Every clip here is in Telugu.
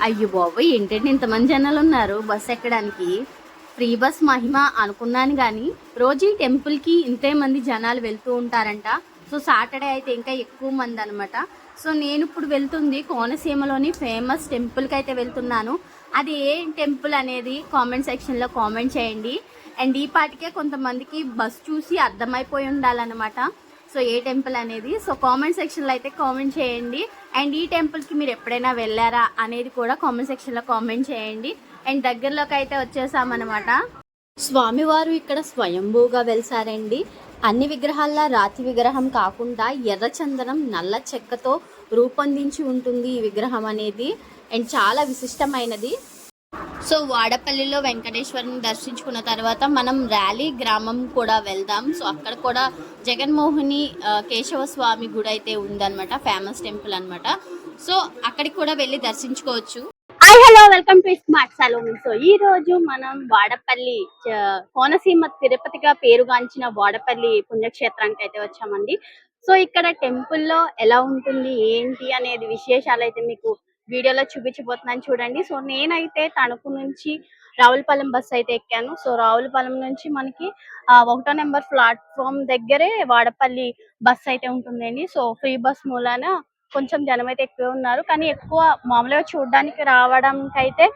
అయ్యో బాబోయ్! ఏంటండి ఇంతమంది జనాలున్నారు బస్ ఎక్కడానికి. ఫ్రీ బస్ మహిమ అనుకున్నాను గానీ, రోజు ఈ టెంపుల్‌కి ఇంతే మంది జనాలు వెళ్తూ ఉంటారంట. సో, సాటర్‌డే అయితే ఇంకా ఎక్కువ మందనమాట. సో, నేనిప్పుడు వెళ్తుంది కోనసీమలోని ఫేమస్ టెంపుల్‌కైతే వెళ్తున్నాను. అది ఏ టెంపుల్ అనేది కామెంట్ సెక్షన్‌లో కామెంట్ చేయండి. అండ్ ఈ పాటికే కొంతమందికి బస్ చూసి అర్థమైపోయి ఉండాలనమాట. సో ఏ టెంపుల్ అనేది. సో కామెంట్ సెక్షన్లో అయితే కామెంట్ చేయండి. అండ్ ఈ టెంపుల్కి మీరు ఎప్పుడైనా వెళ్ళారా అనేది కూడా కామెంట్ సెక్షన్లో కామెంట్ చేయండి. అండ్ దగ్గరలోకి అయితే వచ్చేసామన్నమాట. స్వామివారు ఇక్కడ స్వయంభూగా వెలిసారండి. అన్ని విగ్రహాల్లో రాతి విగ్రహం కాకుండా ఎర్రచందనం నల్ల చెక్కతో రూపొందించి ఉంటుంది ఈ విగ్రహం అనేది. అండ్ చాలా విశిష్టమైనది. సో వాడపల్లిలో వెంకటేశ్వరుని దర్శించుకున్న తర్వాత మనం ర్యాలీ గ్రామం కూడా వెళ్దాం. సో అక్కడ కూడా జగన్మోహిని కేశవ స్వామి గుడి అయితే ఉందన్నమాట, ఫేమస్ టెంపుల్ అనమాట. సో అక్కడికి కూడా వెళ్ళి దర్శించుకోవచ్చు. Hi hello, welcome to smart salon. So ఈ రోజు మనం వాడపల్లి కోనసీమ తిరుపతిగా పేరుగాంచిన వాడపల్లి పుణ్యక్షేత్రానికి అయితే వచ్చామండి. సో ఇక్కడ టెంపుల్లో ఎలా ఉంటుంది ఏంటి అనేది విశేషాలు అయితే మీకు వీడియోలో చూపించబోతున్నాను చూడండి. సో నేనైతే తణుకు నుంచి రావులపాలెం బస్ అయితే ఎక్కాను. సో రావులపాలెం నుంచి మనకి 1వ నెంబర్ ప్లాట్ఫామ్ దగ్గరే వాడపల్లి బస్ అయితే ఉంటుందండి. సో ఫ్రీ బస్ మూలాన కొంచెం జనం అయితే ఎక్కువ ఉన్నారు. కానీ ఎక్కువ మామూలుగా చూడడానికి రావడానికి అయితే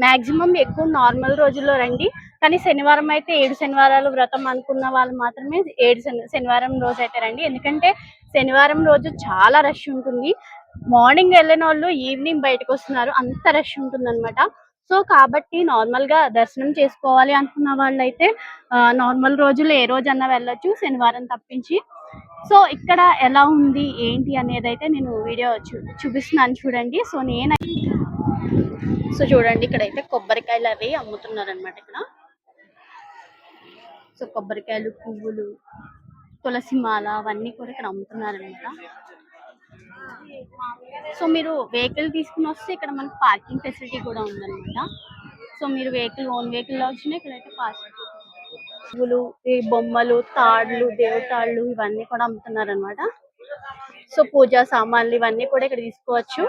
మాక్సిమం ఎక్కువ నార్మల్ రోజుల్లో రండి. కానీ శనివారం అయితే 7 శనివారాలు వ్రతం అనుకున్న వాళ్ళు మాత్రమే 7 శనివారం రోజు అయితే రండి. ఎందుకంటే శనివారం రోజు చాలా రష్ ఉంటుంది. మార్నింగ్ వెళ్ళిన వాళ్ళు ఈవినింగ్ బయటకు వస్తున్నారు, అంత రష్ ఉంటుంది అనమాట. సో కాబట్టి నార్మల్ గా దర్శనం చేసుకోవాలి అనుకున్న వాళ్ళు అయితే నార్మల్ రోజులు ఏ రోజన్నా వెళ్ళొచ్చు, శనివారం తప్పించి. సో ఇక్కడ ఎలా ఉంది ఏంటి అనేది అయితే నేను వీడియో చూపిస్తున్నాను చూడండి. సో చూడండి ఇక్కడైతే కొబ్బరికాయలు అవి అమ్ముతున్నారు అనమాట ఇక్కడ. సో కొబ్బరికాయలు, పువ్వులు, తులసి మాల అవన్నీ కూడా ఇక్కడ అమ్ముతున్నారు అనమాట. సో మీరు వెహికల్ తీసుకుని వస్తే ఇక్కడ మనకి పార్కింగ్ ఫెసిలిటీ కూడా ఉందన్నమాట. సో మీరు ఓన్ వెహికల్ లో వచ్చినా ఇక్కడైతే పార్కింగ్, పువ్వులు, ఈ బొమ్మలు, తాళ్ళు, దేవతాళ్ళు ఇవన్నీ కూడా అమ్ముతున్నారు అనమాట. సో పూజా సామాన్లు ఇవన్నీ కూడా ఇక్కడ తీసుకోవచ్చు.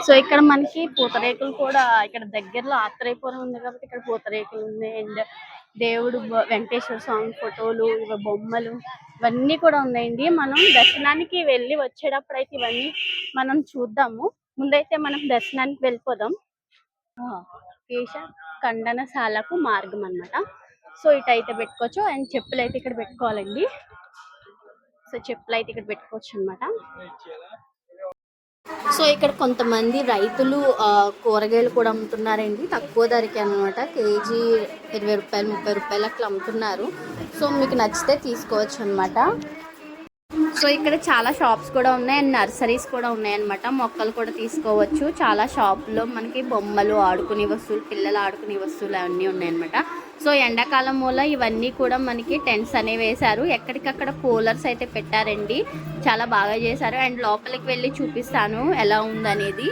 సో ఇక్కడ మనకి పూతరేకులు కూడా, ఇక్కడ దగ్గరలో ఆత్రేయపురం ఉంది కాబట్టి ఇక్కడ పూతరేకులు ఉన్నాయి. అండ్ దేవుడు వెంకటేశ్వర స్వామి ఫోటోలు, బొమ్మలు ఇవన్నీ కూడా ఉన్నాయండి. మనం దర్శనానికి వెళ్ళి వచ్చేటప్పుడు అయితే ఇవన్నీ మనం చూద్దాము. ముందైతే మనం దర్శనానికి వెళ్ళిపోదాం. కేశ ఖండనశాలకు మార్గం అన్నమాట. సో ఇటు అయితే పెట్టుకోవచ్చు. అండ్ చెప్పులు అయితే ఇక్కడ పెట్టుకోవాలండి. సో చెప్పులు అయితే ఇక్కడ పెట్టుకోవచ్చు అనమాట. సో ఇక్కడ కొంతమంది రైతులు కూరగాయలు కూడా అమ్ముతున్నారండి, తక్కువ ధరకి అనమాట. కేజీ 20 రూపాయలు, 30 రూపాయలు అట్లా అమ్ముతున్నారు. సో మీకు నచ్చితే తీసుకోవచ్చు అనమాట. సో ఇక్కడ చాలా షాప్స్ కూడా ఉన్నాయి అండ్ నర్సరీస్ కూడా ఉన్నాయన్నమాట. మొక్కలు కూడా తీసుకోవచ్చు. చాలా షాపుల్లో మనకి బొమ్మలు, ఆడుకునే వస్తువులు, పిల్లలు ఆడుకునే వస్తువులు అవన్నీ ఉన్నాయన్నమాట. సో ఎండాకాలం మూల ఇవన్నీ కూడా మనకి టెంట్స్ అనేవి వేశారు. ఎక్కడికక్కడ కూలర్స్ అయితే పెట్టారండి, చాలా బాగా చేశారు. అండ్ లోపలికి వెళ్ళి చూపిస్తాను ఎలా ఉందనేది.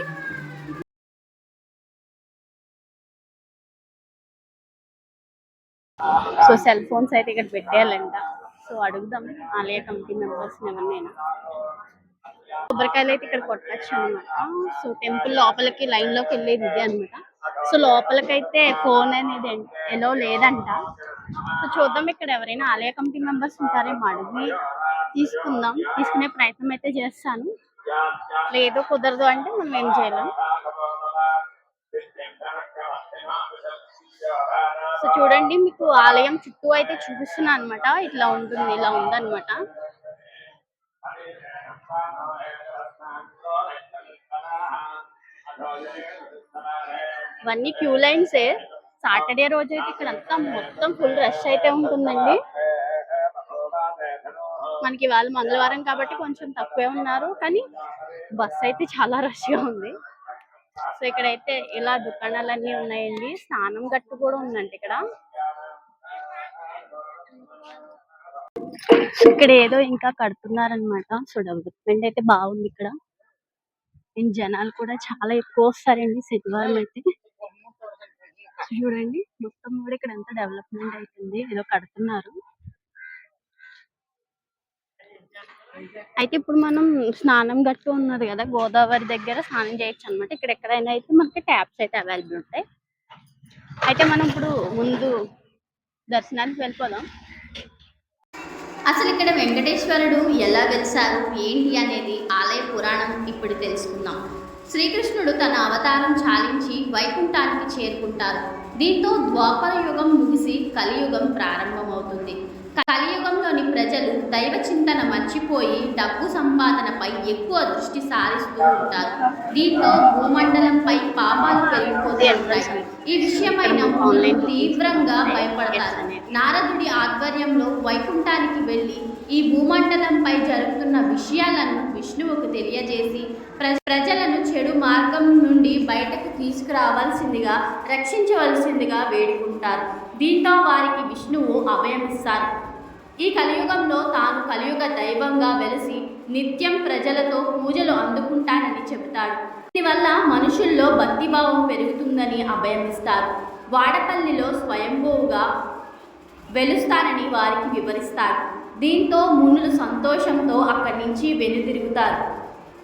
సో సెల్ ఫోన్స్ అయితే ఇక్కడ పెట్టేయాలంట. సో అడుగుదాం ఆలయ కమిటీ మెంబర్స్ ఎవరినైనా. కొబ్బరికాయలు అయితే ఇక్కడ కొట్టచ్చు అనమాట. సో టెంపుల్ లోపలికి లైన్ లోకి వెళ్ళేది ఇదే అనమాట. సో లోపలికైతే ఫోన్ అనేది ఎలా లేదంట. సో చూద్దాం ఇక్కడ ఎవరైనా ఆలయ కమిటీ మెంబర్స్ ఉంటారేమో అడిగి తీసుకునే ప్రయత్నం అయితే చేస్తాను. లేదు కుదరదు అంటే మనం ఏం చేయలేం. సో చూడండి మీకు ఆలయం చుట్టూ అయితే చూపిస్తున్నా అనమాట. ఇట్లా ఉంటుంది, ఇలా ఉందన్నమాట. ఇవన్నీ క్యూ లైన్సే. సాటర్డే రోజు అయితే ఇక్కడ అంతా మొత్తం ఫుల్ రష్ అయితే ఉంటుందండి. మనకి వాళ్ళు మంగళవారం కాబట్టి కొంచెం తక్కువే ఉన్నారు, కానీ బస్ అయితే చాలా రష్ గా ఉంది. సో ఇక్కడైతే ఇలా దుకాణాలన్నీ ఉన్నాయండి. స్నానం గట్టు కూడా ఉందండి ఇక్కడ. ఇక్కడ ఏదో ఇంకా కడుతున్నారనమాట. సో డెవలప్మెంట్ అయితే బాగుంది ఇక్కడ. జనాలు కూడా చాలా ఎక్కువ వస్తారండి శనివారం అయితే. చూడండి మొత్తం కూడా ఇక్కడ ఎంత డెవలప్మెంట్ అవుతుంది, ఏదో కడుతున్నారు. అయితే ఇప్పుడు మనం స్నానం గట్టు ఉన్నది కదా, గోదావరి దగ్గర స్నానం చేయొచ్చు అనమాట. ఇక్కడ ఎక్కడైనా అయితే మనకి ట్యాప్స్ అయితే అవైలబుల్ ఉంటాయి. అయితే మనం ఇప్పుడు ముందు దర్శనానికి వెళ్ళిపోదాం. అసలు ఇక్కడ వెంకటేశ్వరుడు ఎలా వెలిసారు ఏంటి అనేది ఆలయ పురాణం ఇప్పుడు తెలుసుకుందాం. శ్రీకృష్ణుడు తన అవతారం చాలించి వైకుంఠానికి చేరుకుంటారు. దీంతో ద్వాపర యుగం ముగిసి కలియుగం ప్రారంభమవుతుంది. కలియుగంలోని ప్రజలు దైవ చింతన మర్చిపోయి డబ్బు సంపాదనపై ఎక్కువ దృష్టి సారిస్తూ ఉంటారు. దీంతో భూమండలంపై పాపాలు పెరిగిపోతూ ఉంటాయి. ఈ విషయమైన తీవ్రంగా భయపడతారు. నారదుడి ఆధ్వర్యంలో వైకుంఠానికి వెళ్ళి ఈ భూమండలంపై జరుగుతున్న విషయాలను విష్ణువుకు తెలియజేసి ప్రజలను చెడు మార్గం నుండి బయటకు తీసుకురావాల్సిందిగా, రక్షించవలసిందిగా వేడుకుంటారు. దీంతో వారికి విష్ణువు అభయమిస్తారు. ఈ కలియుగంలో తాను కలియుగ దైవంగా వెలిసి నిత్యం ప్రజలతో పూజలు అందుకుంటానని చెబుతాడు. దీనివల్ల మనుషుల్లో భక్తిభావం పెరుగుతుందని అభయమిస్తారు. వాడపల్లిలో స్వయంభూగా వెలుస్తానని వారికి వివరిస్తాడు. దీంతో మునులు సంతోషంతో అక్కడి నుంచి వెనుదిరుగుతారు.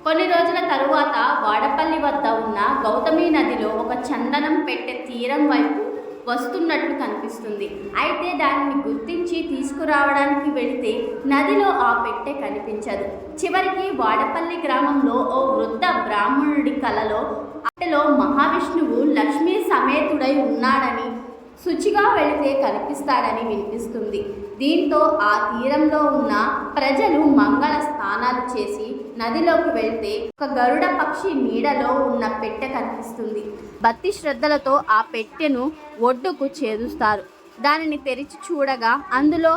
కొన్ని రోజుల తరువాత వాడపల్లి వద్ద ఉన్న గౌతమి నదిలో ఒక చందనం పెట్టె తీరం వైపు వస్తున్నట్లు కనిపిస్తుంది. అయితే దానిని గుర్తించి తీసుకురావడానికి వెళితే నదిలో ఆ పెట్టె కనిపించదు. చివరికి వాడపల్లి గ్రామంలో ఓ వృద్ధ బ్రాహ్మణుడి కలలో అట్టలో మహావిష్ణువు లక్ష్మీ సమేతుడై ఉన్నాడని, శుచిగా వెళితే కనిపిస్తాడని వినిపిస్తుంది. దీంతో ఆ తీరంలో ఉన్న ప్రజలు మంగళ స్నానాలు చేసి నదిలోకి వెళ్తే ఒక గరుడ పక్షి నీడలో ఉన్న పెట్టె కనిపిస్తుంది. భక్తి శ్రద్ధలతో ఆ పెట్టెను ఒడ్డుకు చేరుస్తారు. దానిని తెరిచి చూడగా అందులో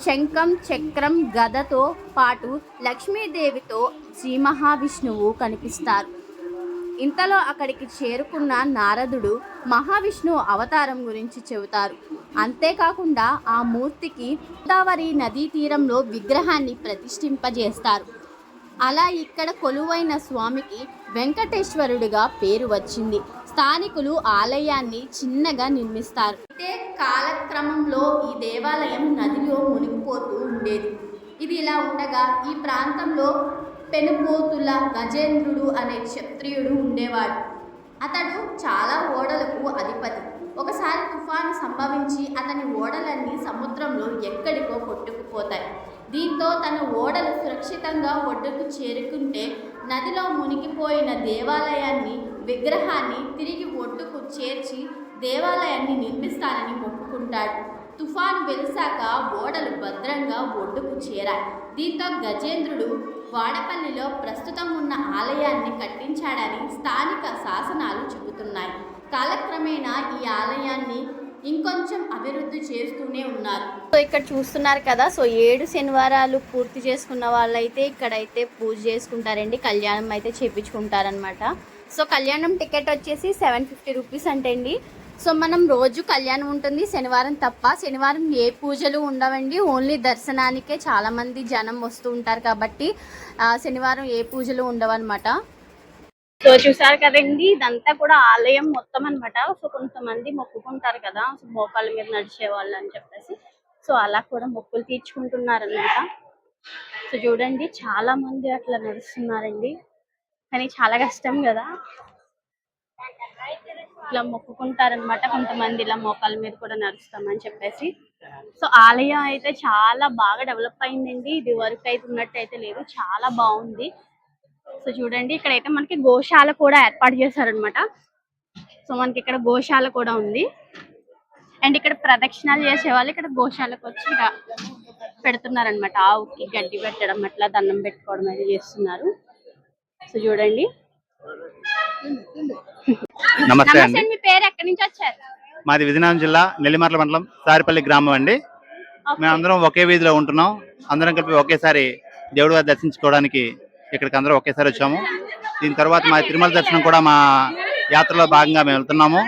శంఖం, చక్రం, గదతో పాటు లక్ష్మీదేవితో శ్రీ మహావిష్ణువు కనిపిస్తారు. ఇంతలో అక్కడికి చేరుకున్న నారదుడు మహావిష్ణువు అవతారం గురించి చెబుతారు. అంతేకాకుండా ఆ మూర్తికి గోదావరి నదీ తీరంలో విగ్రహాన్ని ప్రతిష్ఠింపజేస్తారు. అలా ఇక్కడ కొలువైన స్వామికి వెంకటేశ్వరుడిగా పేరు వచ్చింది. స్థానికులు ఆలయాన్ని చిన్నగా నిర్మిస్తారు. అయితే కాలక్రమంలో ఈ దేవాలయం నదిలో మునిగిపోతూ ఉండేది. ఇది ఇలా ఉండగా ఈ ప్రాంతంలో పెనుపోతుల గజేంద్రుడు అనే క్షత్రియుడు ఉండేవాడు. అతడు చాలా ఓడలకు అధిపతి. ఒకసారి తుఫాను సంభవించి అతని ఓడలన్నీ సముద్రంలో ఎక్కడికో కొట్టుకుపోతాయి. దీంతో తన ఓడలు సురక్షితంగా ఒడ్డుకు చేరుకుంటే నదిలో మునిగిపోయిన దేవాలయాన్ని, విగ్రహాన్ని తిరిగి ఒడ్డుకు చేర్చి దేవాలయాన్ని నిర్మిస్తానని మొక్కుకుంటాడు. తుఫాను వెలిసాక ఓడలు భద్రంగా ఒడ్డుకు చేరాయి. దీంతో గజేంద్రుడు వాడపల్లిలో ప్రస్తుతం ఉన్న ఆలయాన్ని కట్టించాడని స్థానిక శాసనాలు చెబుతున్నాయి. కాలక్రమేణా ఈ ఆలయాన్ని ఇంకొంచెం అభివృద్ధి చేస్తూనే ఉన్నారు. సో ఇక్కడ చూస్తున్నారు కదా, సో 7 శనివారాలు పూర్తి చేసుకున్న వాళ్ళైతే ఇక్కడైతే పూజ చేసుకుంటారండి. కళ్యాణం అయితే చేయించుకుంటారనమాట. సో కళ్యాణం టికెట్ వచ్చేసి 750 రూపీస్ అంటే అండి. సో మనం రోజు కళ్యాణం ఉంటుంది, శనివారం తప్ప. శనివారం ఏ పూజలు ఉండవండి, ఓన్లీ దర్శనానికే చాలామంది జనం వస్తూ ఉంటారు కాబట్టి శనివారం ఏ పూజలు ఉండవన్నమాట. సో చూసారు కదండి, ఇదంతా కూడా ఆలయం మొత్తం అనమాట. సో కొంతమంది మొక్కుకుంటారు కదా, సో మోకాళ్ళ మీద నడిచే వాళ్ళు అని చెప్పేసి, సో అలా కూడా మొక్కులు తీర్చుకుంటున్నారు అనమాట. సో చూడండి, చాలా మంది అట్లా నడుస్తున్నారండి, కానీ చాలా కష్టం కదా. ఇట్లా మొక్కుకుంటారనమాట కొంతమంది, ఇలా మోకాళ్ళ మీద కూడా నడుస్తామని చెప్పేసి. సో ఆలయం అయితే చాలా బాగా డెవలప్ అయిందండి. ఇది వరకు అయితే ఉన్నట్టు అయితే లేదు, చాలా బాగుంది. సో చూడండి, ఇక్కడైతే మనకి గోశాల కూడా ఏర్పాటు చేశారనమాట. సో మనకి ఇక్కడ గోశాల కూడా ఉంది. అండ్ ఇక్కడ ప్రదక్షిణాలు చేసే వాళ్ళు ఇక్కడ గోశాలకు వచ్చి పెడుతున్నారనమాట. ఆవుకి గడ్డి పెట్టడం, అట్లా దండం పెట్టుకోవడం అయితే చేస్తున్నారు. సో చూడండి. నమస్తే అండి. మీ పేరు, ఎక్కడి నుంచి వచ్చారు? మాది విజయనగరం జిల్లా నెల్లిమర్ల మండలం సారిపల్లి గ్రామం అండి. మేమందరం ఒకే వీధిలో ఉంటున్నాం. అందరం కలిపి ఒకేసారి దేవుడి వారి దర్శించుకోవడానికి ఇక్కడికి అందరం ఒకేసారి వచ్చాము. దీని తర్వాత మా తిరుమల దర్శనం కూడా మా యాత్రలో భాగంగా మేము వెళ్తున్నాము.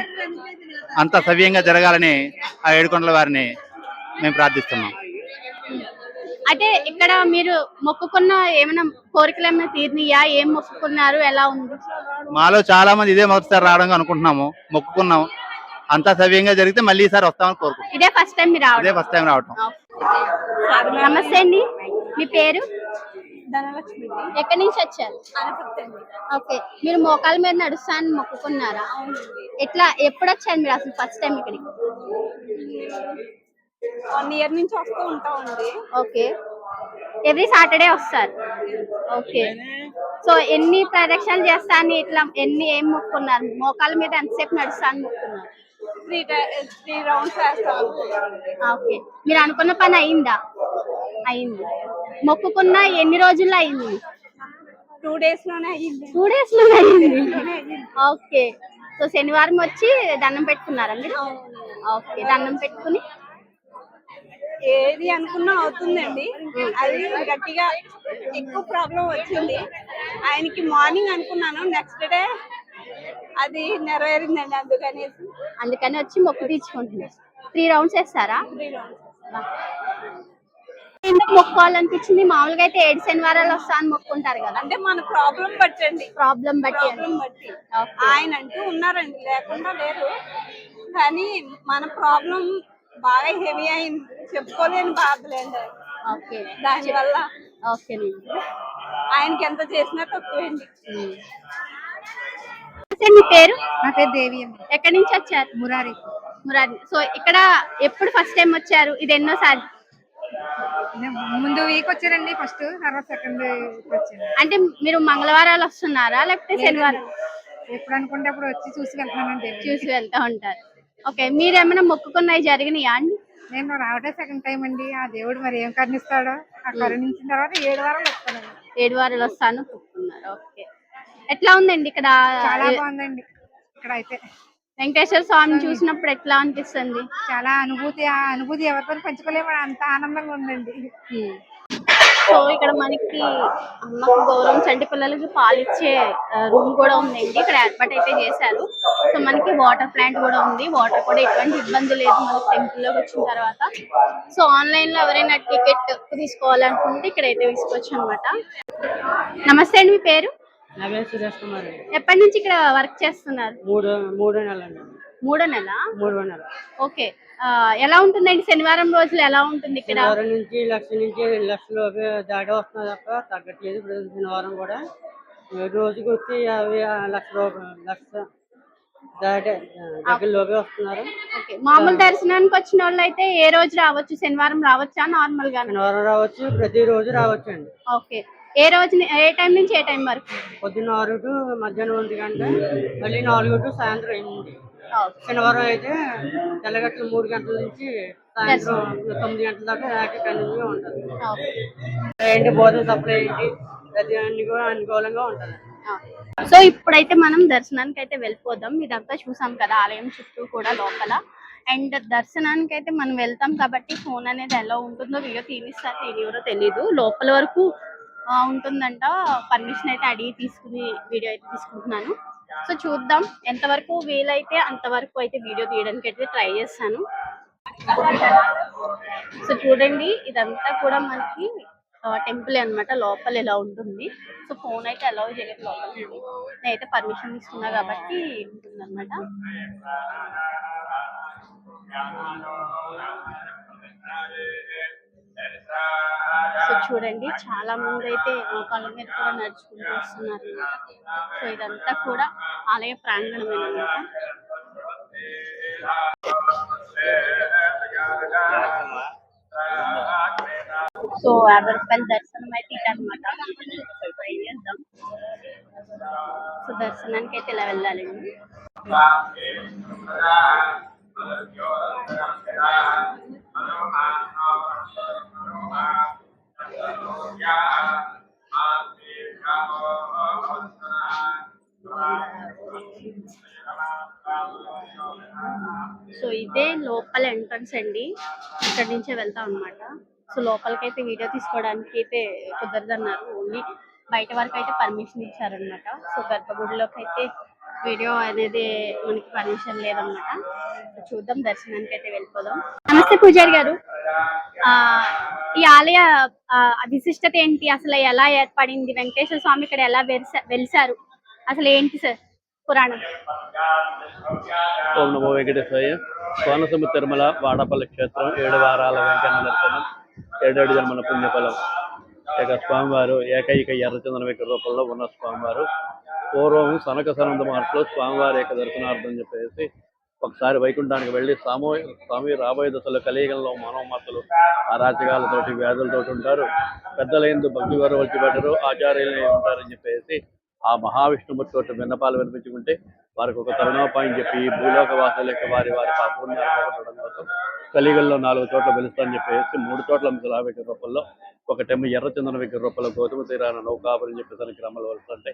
అంతా సవ్యంగా జరగాలని ఆ ఏడుకొండల వారిని మేము ప్రార్థిస్తున్నాం. అయితే ఇక్కడ మీరు మొక్కుకున్న ఏమైనా కోరికలు ఏమైనా తీరినాయా? ఏం మొక్కుకున్నారు, ఎలా ఉంది? మాలో చాలా మంది ఇదే మొదటిసారి రావడం అనుకుంటున్నాము, మొక్కుకున్నాము. అంతా సవ్యంగా జరిగితే మళ్ళీ ఈసారి వస్తామని కోరుకుంటున్నాం. ఇదే ఫస్ట్ టైం మీరు రావడం? ఇదే ఫస్ట్ టైం రావడం. నమస్తే అండి, మీ పేరు? ధనలక్ష్మి ఎక్కడి నుంచి వచ్చారు? అనపర్తండి. ఓకే, మీరు మోకాల మీద నడుస్తాను మొక్కుకున్నారా? ఎట్లా ఎప్పుడు వచ్చారు మీరు అసలు ఫస్ట్ టైం ఇక్కడికి? 1 ఇయర్ నుంచి వస్తూ ఉంటామండి. ఓకే, ఎవ్రీ సాటర్డే వస్తారు. ఓకే, సో ఎన్ని ప్రదక్షిణలు చేస్తాను ఇట్లా ఏం మొక్కుకున్నారు? మోకాల మీద ఎంతసేపు నడుస్తాను మొక్కుకున్నారు? 3 రౌండ్స్ వేస్తాము. ఓకే, మీరు అనుకున్న పని అయిందా? అయింది. మొక్కుకున్న ఎన్ని రోజుల్లో అయింది? 2 days లోనే అయ్యింది. 2 days లోనే అయింది. ఓకే, సో శనివారం వచ్చి దండం పెట్టుకున్నారా మీరు? ఓకే, దండం పెట్టుకుని ఏది అనుకున్నా అవుతుందండి. అది గట్టిగా ఎక్కువ ప్రాబ్లం వచ్చింది. ఆయనకి మార్నింగ్ అనుకున్నాను, నెక్స్ట్ డే అది నెరవేరిందండి. అందుకని వచ్చి మొక్కు తీర్చుకుంటున్నారు. 3 రౌండ్స్ వేస్తారా? 3 rounds. ఎందుకు మొక్కుకోవాలనిపించింది? మామూలుగా అయితే 7 శనివారాలు వస్తా అని మొక్కుంటారు కదా. అంటే మన ప్రాబ్లం బట్టండి. ప్రాబ్లం బట్టి ఆయన అంటూ ఉన్నారండి, లేకుండా లేరు. కానీ మన ప్రాబ్లం బాగా హెవీ అయింది, చెప్పుకోలేని బాధలేండి. ఓకే, దానివల్ల ఓకే, ఆయనకి ఎంత చేసినా తక్కువేండి. మీ పేరు? నా పేరు దేవి అండి. ఎక్కడి నుంచి వచ్చారు? మురారి. మురారి. సో ఇక్కడ ఎప్పుడు ఫస్ట్ టైం వచ్చారు? ఇది ఎన్నోసారి? ముందు వీక్ వచ్చారండి, ఫస్ట్, తర్వాత సెకండ్ వచ్చాను. అంటే మీరు మంగళవారాలు వస్తున్నారా లేకపోతే శనివారం? ఎప్పుడు అనుకుంటే అప్పుడు వచ్చి చూసి వెళ్తానండి. చూసి వెళ్తా ఉంటారు. ఓకే, మీరు ఏమైనా మొక్కుకున్నవి జరిగినాయా అండి? నేను రావడం సెకండ్ టైం అండి. ఆ దేవుడు మరి ఏం కరుణిస్తాడో. ఆ కరుణించిన తర్వాత 7 వారాలు వస్తానండి. 7 వారాలు వస్తాను మొక్కుకున్నారు. ఓకే, ఎట్లా ఉందండి ఇక్కడ? చాలా బాగుందండి ఇక్కడ అయితే. వెంకటేశ్వర స్వామిని చూసినప్పుడు ఎట్లా అనిపిస్తుంది? చాలా అనుభూతి. ఆ అనుభూతి ఎవరితో పంచుకోలేము, అంత ఆనందంగా ఉందండి. సో ఇక్కడ మనకి అమ్మకు గౌరవం చంటి పిల్లలకి పాలిచ్చే రూమ్ కూడా ఉందండి. ఇక్కడ ఏర్పాటు అయితే చేశారు. సో మనకి వాటర్ ప్లాంట్ కూడా ఉంది. వాటర్ కూడా ఎటువంటి ఇబ్బంది లేదు మనకి టెంపుల్ లోకి వచ్చిన తర్వాత. సో ఆన్లైన్ లో ఎవరైనా టికెట్ తీసుకోవాలనుకుంటే ఇక్కడ అయితే తీసుకోవచ్చు అనమాట. నమస్తే అండి, మీ పేరు? నా పేరు సురేష్ కుమార్. ఎప్పటి నుంచి ఇక్కడ వర్క్ చేస్తున్నారు? మూడో నెల అండి. 3వ నెల? 3వ నెల. ఓకే, ఎలా ఉంటుందండి శనివారం రోజులు? ఎలా ఉంటుంది ఇక్కడ? శనివారం నుంచి 1 నుంచి 2 లక్షలు దాటి వస్తున్నా తప్ప తగ్గట్లేదు. ఇప్పుడు శనివారం కూడా రోజుకి వచ్చి 1,00,000 దాటి దగ్గరలోకి వస్తున్నారు. ఓకే, మామూలు దర్శనానికి వచ్చిన వాళ్ళు అయితే ఏ రోజు రావచ్చు? శనివారం రావచ్చా నార్మల్ గా? శనివారం రావచ్చు, ప్రతి రోజు రావచ్చు అండి. ఓకే, ఏ రోజు ఏ టైం నుంచి ఏ టైం వరకు? పొద్దున్న 6 to మధ్యాహ్నం 1 గంట, మళ్ళీ 4 to సాయంత్రం 8. శనివారం అయితే తెల్లగట్లు 3 గంటల నుంచి సాయంత్రం 9 గంటల దాకా కంటిన్యూగా ఉంటుంది. ఏంటి భోజనం సప్లై ఏంటి ప్రతి అన్ని కూడా అనుకూలంగా ఉంటుంది. సో ఇప్పుడైతే మనం దర్శనానికి అయితే వెళ్ళిపోదాం. ఇదంతా చూసాం కదా ఆలయం చుట్టూ కూడా లోపల. అండ్ దర్శనానికి అయితే మనం వెళ్తాం కాబట్టి ఫోన్ అనేది ఎలా ఉంటుందో వీడియో తీయనిస్తారో తెలీదు. లోపల వరకు ఉంటుందంట. పర్మిషన్ అయితే అడిగి తీసుకుని వీడియో అయితే తీసుకుంటున్నాను. సో చూద్దాం, ఎంతవరకు వీలైతే అంతవరకు అయితే వీడియో తీయడానికి అయితే ట్రై చేస్తాను. సో చూడండి, ఇదంతా కూడా మనకి టెంపుల్ అన్నమాట. లోపల ఎలా ఉంటుంది. సో ఫోన్ అయితే అలౌ చేయలేదు లోపలికి. నేనైతే పర్మిషన్ తీసుకున్నా కాబట్టి ఉంటుంది అనమాట. సో చూడండి, చాలా మంది అయితే మోకాళ్ళ మీద కూడా నడుచుకుంటూ వస్తున్నారు. సో ఇదంతా కూడా ఆలయ ప్రాంగణమేనమాట. సో 50 రూపాయల దర్శనం అయితే ఇదన్నమాట. ట్రై చేద్దాం. సో దర్శనానికి అయితే ఇలా వెళ్ళాలండి. సో ఇదే లోపల ఎంట్రన్స్ అండి. ఇక్కడ నుంచే వెళ్తాం అనమాట. సో లోపలికైతే వీడియో తీసుకోవడానికి అయితే కుదరదన్నారు. ఓన్లీ బయట వరకు అయితే పర్మిషన్ ఇచ్చారనమాట. సో గర్భగుడిలోకి అయితే వీడియో అనేది మనకి పర్మిషన్ లేదనమాట. చూద్దాం, దర్శనానికి అయితే వెళ్ళిపోదాం. నమస్తే పూజారి గారు, ఈ ఆలయ విశిష్టత ఏంటి? అసలు ఎలా ఏర్పడింది? వెంకటేశ్వర స్వామి ఇక్కడ ఎలా వెలిసారు? అసలు ఏంటి సార్ పురాణం? ఓం నమో వెంకటేశ్వర. కోనసీమ తిరుమల వాడపల్లి క్షేత్రం 7 వారాల వెంకన్న దర్శనం 7 జన్మల పుణ్యఫలం. ఇక స్వామివారు ఏకైక ఎర్రచందన విగ్రహ రూపంలో ఉన్న స్వామివారు. పూర్వం సనక సనంద మహర్షులు స్వామివారి యొక్క దర్శనార్థం చెప్పేసి ఒకసారి వైకుంఠానికి వెళ్ళి స్వామి రాబోయే దశలో కలియుగంలో మానవమతలు అరాచకాలతోటి వ్యాధులతోటి ఉంటారు, పెద్దలైందు భక్తి గారు వచ్చి పెట్టరు, ఆచార్యులు ఉంటారని చెప్పేసి ఆ మహావిష్ణుమూర్తి తోటి విన్నపాలు వినిపించుకుంటే వారికి ఒక తరుణోపాయం చెప్పి భూలోక వాసుల యొక్క వారి పాపూర్ణాలు పోగొట్టడం కోసం కలియుగంలో 4 చోట్ల వెలుస్తారని చెప్పేసి 3 చోట్ల మిథులా విగ్రహ రూపంలో, ఒకటేమో ఎర్రచందన విగ్రహ రూపంలో గౌతమ తీరాన నౌకాపురి అని చెప్పేసి గ్రామాలు వెళ్తుంటే,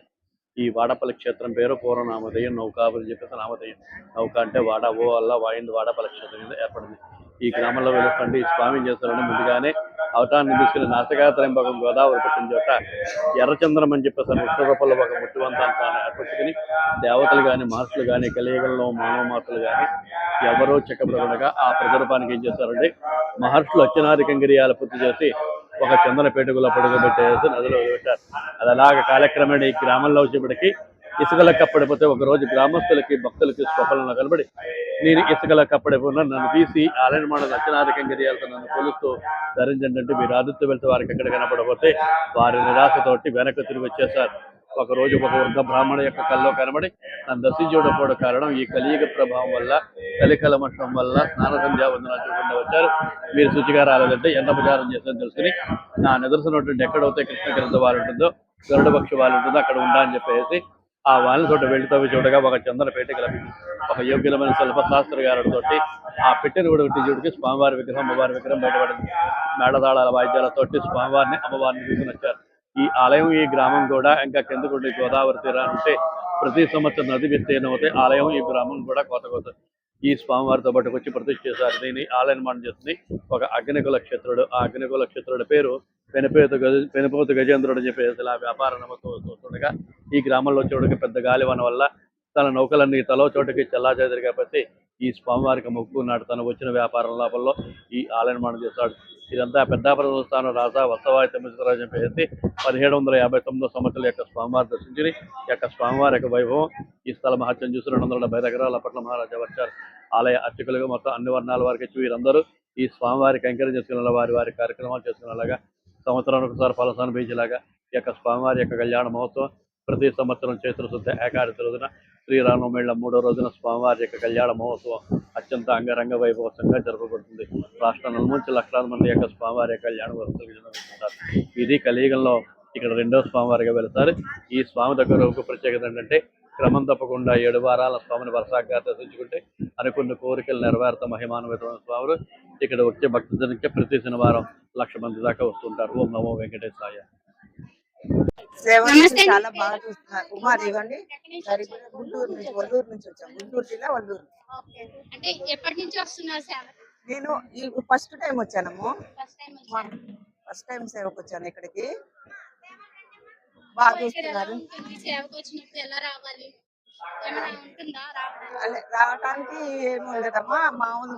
ఈ వాడపల్లి క్షేత్రం పేరు పూర్వనామధేయం నౌకాపురి అని చెప్పేసి నామధేయం. నౌక అంటే వాడ ఓ వల్ల వాయింది వాడపల్లి క్షేత్రం మీద ఏర్పడింది. ఈ గ్రామంలో వెలుస్తుంటే ఈ స్వామి చేస్తారని ముందుగానే అవతారాన్ని తీసుకుని నాటకాత్రంభం గోదావరి పెట్టిన చోట ఎర్రచంద్రం అని చెప్పేసి విష్ణు రూపంలో ఒక ముట్టివంతాన్ని తాను ఏర్పరచుకుని దేవతలు కానీ మహర్షులు కానీ కలియుగంలో మానవ మాతలు కానీ ఎవరో చెక్కబడగా ఆ ప్రతిరూపానికి ఏం చేస్తారంటే మహర్షులు అత్యనాధికంగిరియాలు పూర్తి చేసి ఒక చందన పేటుకులో పడుకోబెట్టేసి నదిలో వదిలిపెట్టారు. అది అలాగ కాలక్రమేణా ఈ గ్రామంలో వచ్చేప్పటికి ఇసుకల కప్పడిపోతే ఒకరోజు గ్రామస్తులకి భక్తులకి స్వప్నంలో కనబడి, నేను ఇసుకల కప్పడిపోయినా నన్ను తీసి ఆలయమాన దక్షిణాధికంగిరియాలతో నన్ను కొలుస్తూ ధరించండి అంటే మీరు ఆదిత్య వెళ్తే వారికి ఎక్కడ కనపడకపోతే వారి నిరాశతోటి వెనక్కి తిరిగి వచ్చేసారు. ఒకరోజు ఒక వర్గ బ్రాహ్మణ యొక్క కల్లో కనబడి నన్ను దర్శించుకోవడం కారణం ఈ కలియుగ ప్రభావం వల్ల కలికలమట్టం వల్ల స్నాన సంధ్యావందనాలు చూడకుండా వచ్చారు, మీరు శుచిగా రాలేదంటే ఎంత ప్రచారం చేస్తారని తెలుసుకుని నా నిదర్శనం ఎక్కడైతే కృష్ణ గ్రంథ వాళ్ళు ఉంటుందో గరుడపక్ష వాళ్ళు ఉంటుందో అక్కడ ఉండా అని చెప్పేసి ఆ వాళ్ళ తోట వెళ్లి తవ్వి చూడగా ఒక చందన పేట ఒక యోగ్యులమైన శిల్పశాస్త్రగారుడితో ఆ పెట్టెను కూడా చూడికి స్వామివారి విగ్రహం అమ్మవారి విగ్రహం బయటపడింది. మేడతాళాల వాయిద్యాలతోటి స్వామివారిని అమ్మవారిని తీసుకుని వచ్చారు. ఈ ఆలయం ఈ గ్రామం కూడా ఇంకా కిందకుండి గోదావరి తీరాన్ని ఉంటే ప్రతి సంవత్సరం నది విస్తీర్ణం అవుతాయి. ఆలయం ఈ గ్రామం కూడా కొత్త ఈ స్వామివారితో పాటు వచ్చి ప్రతిష్ఠ చేశారు. దీన్ని ఆలయ నిర్మాణం చేస్తుంది ఒక అగ్నికుల క్షేత్రుడు. ఆ అగ్నికుల క్షేత్రుడి పేరు పెనుపోతు గజేంద్రుడు అని చెప్పేసి ఇలా వ్యాపార నమ్మకం వస్తుండగా ఈ గ్రామంలో చోటుకి పెద్ద గాలివన వల్ల తన నౌకలన్నీ తలో చోటుకి చెల్లాచెదరు కాబట్టి ఈ స్వామివారికి మొక్కున్నాడు. తను వచ్చిన వ్యాపారం లోపల్లో ఈ ఆలయ నిర్మాణం చేశాడు. ఇదంతా పెద్దాపురం స్థానం రాజా వత్సవాయి తమ్మిరాజు చెప్పేసి 1759 సంవత్సరాల యొక్క స్వామివారి దర్శించి యొక్క స్వామివారి యొక్క వైభవం ఈ స్థల మహత్యం చూసి 270 ఎకరాల పట్ల మహారాజా వచ్చారు. ఆలయ అర్చకులుగా మొత్తం అన్ని వర్ణాల వారికి వీరందరూ ఈ స్వామివారికి కైంకర్యం చేసుకునే వారి కార్యక్రమాలు చేసుకునేలాగా సంవత్సరానికి ఒకసారి ఫలసాన్ని బీజేలాగా ఈ యొక్క స్వామివారి యొక్క కళ్యాణ మహోత్సవం ప్రతి సంవత్సరం చైత్ర శుద్ధ ఏకాదశి రోజున శ్రీరామనవమి 3వ రోజున స్వామివారి యొక్క కళ్యాణ మహోత్సవం అత్యంత అంగరంగ వైభవంగా జరపబడుతుంది. రాష్ట్రం నలుమూల లక్షలాది మంది యొక్క స్వామివారి యొక్క కళ్యాణ వస్తున్నారు. ఇది కలియుగంలో ఇక్కడ 2వ స్వామివారిగా వెళతారు. ఈ స్వామి దగ్గర ఒక ప్రత్యేకత ఏంటంటే క్రమం తప్పకుండా 7 వారాల స్వామిని వరుసగా దర్శించుకుంటే అనుకున్న కోరికలు నెరవేర్త మహిమాన్వితమైన స్వాములు ఇక్కడ వచ్చే భక్తులకి ప్రతి శనివారం 1,00,000 మంది దాకా వస్తుంటారు. ఓం నమో వెంకటేశాయ. సేవలు చాలా బాగా చూస్తున్నారు. ఉమాదేవి అండి, గుంటూరు నుంచి వల్లూరు నుంచి వచ్చాం. గుంటూరు జిల్లా వల్లూరు. అంటే ఎప్పటి నుంచి వస్తున్నారు సేవ? నేను ఫస్ట్ టైం వచ్చానమ్మా. ఫస్ట్ టైం సేవకు వచ్చాను ఇక్కడికి. బాగా చూస్తున్నారు. సేవకు వచ్చినప్పుడు ఎలా రావాలి? రావటానికి ఏముండదమ్మా, మామూలు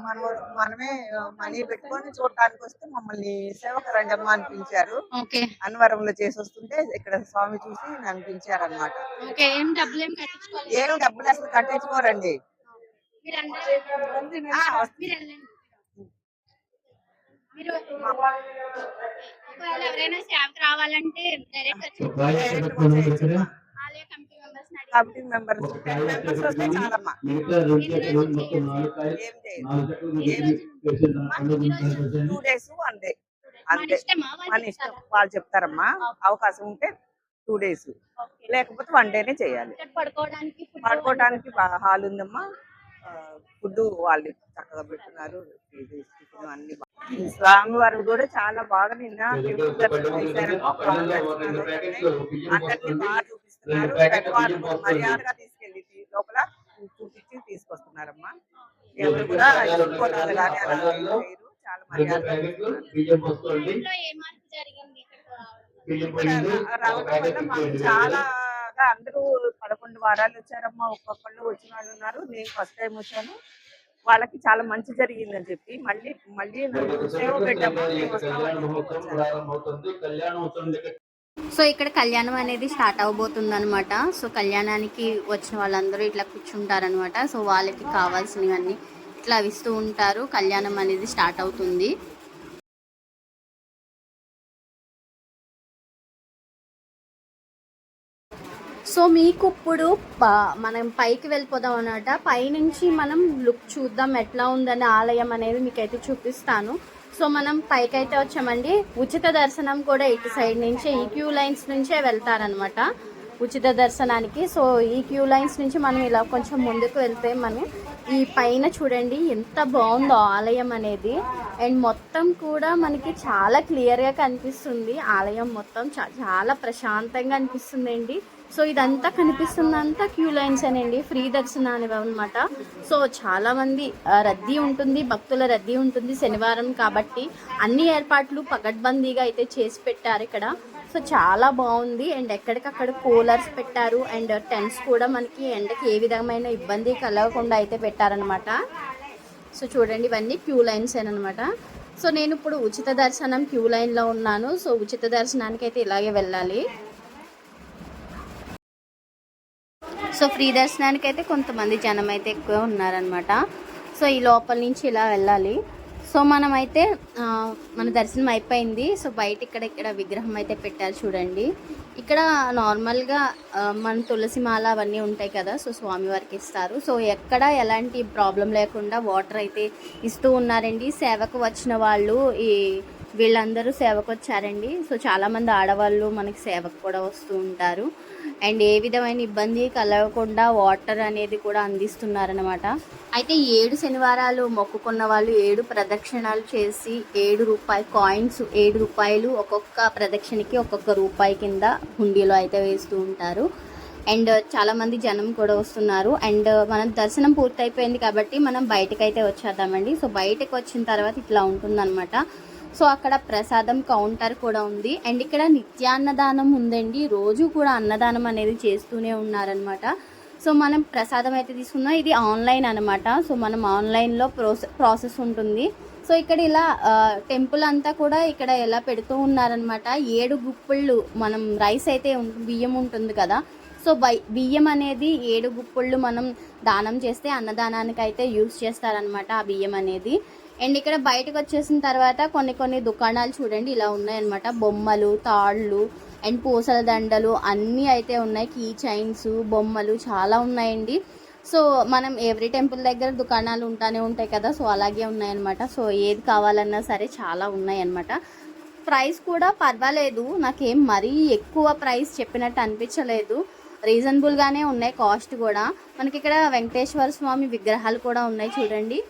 మనమే మనీ పెట్టుకొని చూడటానికి వస్తే మమ్మల్ని సేవకు రండమ్మా అని పిలిచారు. అన్నవరంలో చేసి వస్తుంటే ఇక్కడ స్వామి చూసి నన్ను పిలిచారు అనమాట. ఏం డబ్బులు అసలు కట్టించుకోరండి. కమిటీ మెంబర్స్ వస్తే చాలమ్మా. 2 days అంతే అంతే మన ఇష్టం. వాళ్ళు చెప్తారమ్మా, అవకాశం ఉంటే 2 days, లేకపోతే 1 day చేయాలి. పడుకోవడానికి హాల్ ఉందమ్మా. ఫుడ్ వాళ్ళు చక్కగా పెట్టున్నారు. అన్ని స్వామివారు కూడా చాలా బాగా నిన్న అందరినీ బాగా చూపిస్తున్నారు. మర్యాదగా తీసుకెళ్ళి లోపల చూపించి తీసుకొస్తున్నారమ్మా. ఎవరు కూడా కానీ అలా లేరు. చాలా మర్యాదగా రావడం వల్ల మాకు చాలా అందరూ 11 వారాలు వచ్చారమ్మా. ఒక్కొక్కళ్ళు వచ్చిన వాళ్ళు ఉన్నారు. నేను ఫస్ట్ టైం వచ్చాను. వాళ్ళకి చాలా మంచి జరిగిందని చెప్పి మళ్ళీ సేవ పెట్టాము. సో ఇక్కడ కళ్యాణం అనేది స్టార్ట్ అవబోతుంది అనమాట. సో కళ్యాణానికి వచ్చిన వాళ్ళందరూ ఇట్లా కూర్చుంటారనమాట. సో వాళ్ళకి కావాల్సినవన్నీ ఇట్లా ఇస్తూ ఉంటారు. కళ్యాణం అనేది స్టార్ట్ అవుతుంది. సో మీకు ఇప్పుడు మనం పైకి వెళ్ళిపోదాం అన్నమాట. పైనుంచి మనం లుక్ చూద్దాం ఎట్లా ఉందని ఆలయం అనేది మీకైతే చూపిస్తాను. సో మనం పైకి అయితే వచ్చామండి. ఉచిత దర్శనం కూడా ఇటు సైడ్ నుంచే ఈ క్యూ లైన్స్ నుంచే వెళ్తారనమాట ఉచిత దర్శనానికి. సో ఈ క్యూ లైన్స్ నుంచి మనం ఇలా కొంచెం ముందుకు వెళ్తే మనం ఈ పైన చూడండి ఎంత బాగుందో ఆలయం అనేది. అండ్ మొత్తం కూడా మనకి చాలా క్లియర్గా కనిపిస్తుంది. ఆలయం మొత్తం చాలా ప్రశాంతంగా అనిపిస్తుంది అండి. సో ఇదంతా కనిపిస్తుందంతా క్యూ లైన్స్ అనండి, ఫ్రీ దర్శనాలు అనమాట. సో చాలా మంది రద్దీ ఉంటుంది, భక్తుల రద్దీ ఉంటుంది శనివారం కాబట్టి. అన్ని ఏర్పాట్లు పకడ్బందీగా అయితే చేసి పెట్టారు ఇక్కడ. సో చాలా బాగుంది. అండ్ ఎక్కడికక్కడ కూలర్స్ పెట్టారు. అండ్ టెంట్స్ కూడా మనకి ఎండకి ఏ విధమైన ఇబ్బంది కలగకుండా అయితే పెట్టారనమాట. సో చూడండి ఇవన్నీ క్యూ లైన్స్ అనమాట. సో నేను ఇప్పుడు ఉచిత దర్శనం క్యూ లైన్లో ఉన్నాను. సో ఉచిత దర్శనానికి అయితే ఇలాగే వెళ్ళాలి. సో ఫ్రీ దర్శనానికి అయితే కొంతమంది జనం అయితే ఎక్కువ ఉన్నారనమాట. సో ఈ లోపల నుంచి ఇలా వెళ్ళాలి. సో మనమైతే మన దర్శనం అయిపోయింది. సో బయట ఇక్కడ విగ్రహం అయితే పెట్టారు చూడండి. ఇక్కడ నార్మల్గా మన తులసి మాల అవన్నీ ఉంటాయి కదా, సో స్వామివారికి ఇస్తారు. సో ఎక్కడ ఎలాంటి ప్రాబ్లం లేకుండా వాటర్ అయితే ఇస్తూ ఉన్నారండి. సేవకు వచ్చిన వాళ్ళు వీళ్ళందరూ సేవకు వచ్చారండి. సో చాలామంది ఆడవాళ్ళు మనకి సేవకు కూడా వస్తూ ఉంటారు. అండ్ ఏ విధమైన ఇబ్బంది కలగకుండా వాటర్ అనేది కూడా అందిస్తున్నారనమాట. అయితే 7 శనివారాలు మొక్కుకున్న వాళ్ళు 7 ప్రదక్షిణాలు చేసి 7 రూపాయి కాయిన్స్, 7 రూపాయలు ఒక్కొక్క ప్రదక్షిణకి ఒక్కొక్క రూపాయి కింద హుండీలో అయితే వేస్తూ ఉంటారు. అండ్ చాలామంది జనం కూడా వస్తున్నారు. అండ్ మనం దర్శనం పూర్తి అయిపోయింది కాబట్టి మనం బయటకైతే వచ్చేద్దామండి. సో బయటకు వచ్చిన తర్వాత ఇట్లా ఉంటుందన్నమాట. సో అక్కడ ప్రసాదం కౌంటర్ కూడా ఉంది. అండ్ ఇక్కడ నిత్యాన్నదానం ఉందండి. రోజు కూడా అన్నదానం అనేది చేస్తూనే ఉన్నారనమాట. సో మనం ప్రసాదం అయితే తీసుకున్నాం. ఇది ఆన్లైన్ అనమాట. సో మనం ఆన్లైన్లో ప్రాసెస్ ఉంటుంది. సో ఇక్కడ ఇలా టెంపుల్ అంతా కూడా ఇక్కడ ఎలా పెడుతూ ఉన్నారనమాట. 7 గుప్పుళ్ళు మనం రైస్ అయితే బియ్యం ఉంటుంది కదా, సో బియ్యం అనేది 7 గుప్పుళ్ళు మనం దానం చేస్తే అన్నదానానికి అయితే యూజ్ చేస్తారనమాట ఆ బియ్యం అనేది. అండ్ ఇక్కడ బయటకు వచ్చేసిన తర్వాత కొన్ని దుకాణాలు చూడండి ఇలా ఉన్నాయన్నమాట. బొమ్మలు, తాళ్ళు అండ్ పూసల దండలు అన్నీ అయితే ఉన్నాయి. కీ చైన్స్, బొమ్మలు చాలా ఉన్నాయండి. సో మనం ఎవ్రీ టెంపుల్ దగ్గర దుకాణాలు ఉంటాయి కదా, సో అలాగే ఉన్నాయన్నమాట. సో ఏది కావాలన్నా సరే చాలా ఉన్నాయన్నమాట. ప్రైస్ కూడా పర్వాలేదు, నాకేం మరీ ఎక్కువ ప్రైస్ చెప్పినట్టు అనిపించలేదు. రీజనబుల్గానే ఉన్నాయి కాస్ట్ కూడా. మనకి ఇక్కడ వెంకటేశ్వర స్వామి విగ్రహాలు కూడా ఉన్నాయి చూడండి.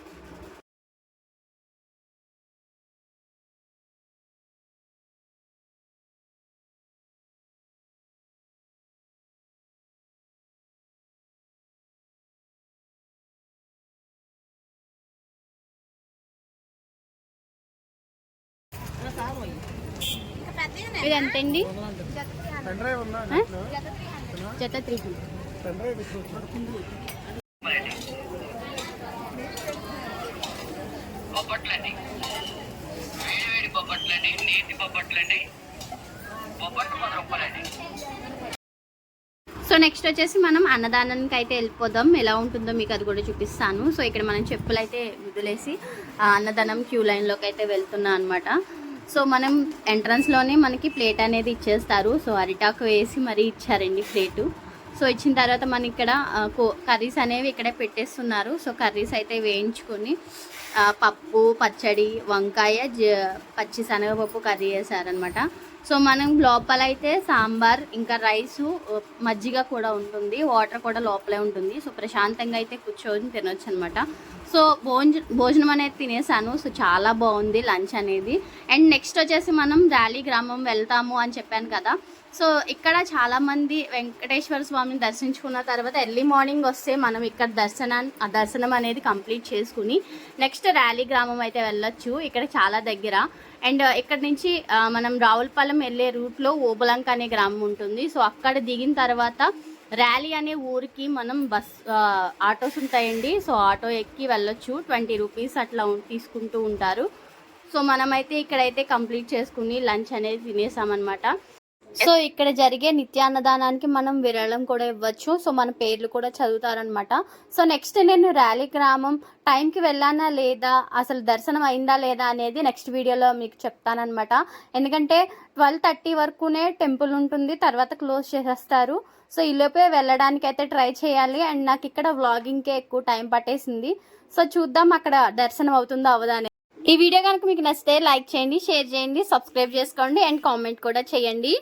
ఇది ఎంతండి? జత 300. సో నెక్స్ట్ వచ్చేసి మనం అన్నదానానికి అయితే వెళ్ళిపోదాం. ఎలా ఉంటుందో మీకు అది కూడా చూపిస్తాను. సో ఇక్కడ మనం చెప్పులు అయితే వదిలేసి అన్నదానం క్యూ లైన్లోకి అయితే వెళ్తున్నాం అనమాట. సో మనం ఎంట్రన్స్లోనే మనకి ప్లేట్ అనేది ఇచ్చేస్తారు. సో అరిటాకు వేసి మరీ ఇచ్చారండి ప్లేటు. సో ఇచ్చిన తర్వాత మన ఇక్కడ కర్రీస్ అనేవి ఇక్కడే పెట్టేస్తున్నారు. సో కర్రీస్ అయితే వేయించుకొని పప్పు, పచ్చడి, వంకాయ, పచ్చి శనగపప్పు కర్రీ చేశారనమాట. సో మనం లోపల అయితే సాంబార్, ఇంకా రైసు, మజ్జిగ కూడా ఉంటుంది, వాటర్ కూడా లోపలే ఉంటుంది. సో ప్రశాంతంగా అయితే కూర్చొని తినొచ్చు అనమాట. సో భోజనం అనేది తినేసాను. సో చాలా బాగుంది లంచ్ అనేది. అండ్ నెక్స్ట్ వచ్చేసి మనం ర్యాలీ గ్రామం వెళ్తాము అని చెప్పాను కదా. సో ఇక్కడ చాలామంది వెంకటేశ్వర స్వామిని దర్శించుకున్న తర్వాత ఎర్లీ మార్నింగ్ వస్తే మనం ఇక్కడ దర్శనం అనేది కంప్లీట్ చేసుకుని నెక్స్ట్ ర్యాలీ గ్రామం అయితే వెళ్ళొచ్చు. ఇక్కడ చాలా దగ్గర. అండ్ ఇక్కడ నుంచి మనం రావులపాలెం వెళ్ళే రూట్లో ఓబులంక అనే గ్రామం ఉంటుంది. సో అక్కడ దిగిన తర్వాత ర్యాలీ అనే ఊరికి మనం ఆటోస్ ఉంటాయండి. సో ఆటో ఎక్కి వెళ్ళొచ్చు. 20 రూపీస్ అట్లా తీసుకుంటూ ఉంటారు. సో మనమైతే ఇక్కడైతే కంప్లీట్ చేసుకుని లంచ్ అనేది తినేసామన్నమాట. సో ఇక్కడ జరిగే నిత్యాన్నదానానికి మనం విరాళం కూడా ఇవ్వచ్చు. సో మన పేర్లు కూడా చదువుతారనమాట. సో నెక్స్ట్ నేను ర్యాలీ గ్రామం టైంకి వెళ్ళానా లేదా, అసలు దర్శనం అయిందా లేదా అనేది నెక్స్ట్ వీడియోలో మీకు చెప్తానమాట. ఎందుకంటే 12:30 వరకునే టెంపుల్ ఉంటుంది, తర్వాత క్లోజ్ చేసేస్తారు. సో ఈలోపే వెళ్ళడానికి అయితే ట్రై చేయాలి. అండ్ నాకు ఇక్కడ వ్లాగింగ్కే ఎక్కువ టైం పట్టేసింది. సో చూద్దాం అక్కడ దర్శనం అవుతుందో అవదా అనేది. ఈ వీడియో కనుక మీకు నచ్చితే లైక్ చేయండి, షేర్ చేయండి, సబ్స్క్రైబ్ చేసుకోండి అండ్ కామెంట్ కూడా చేయండి.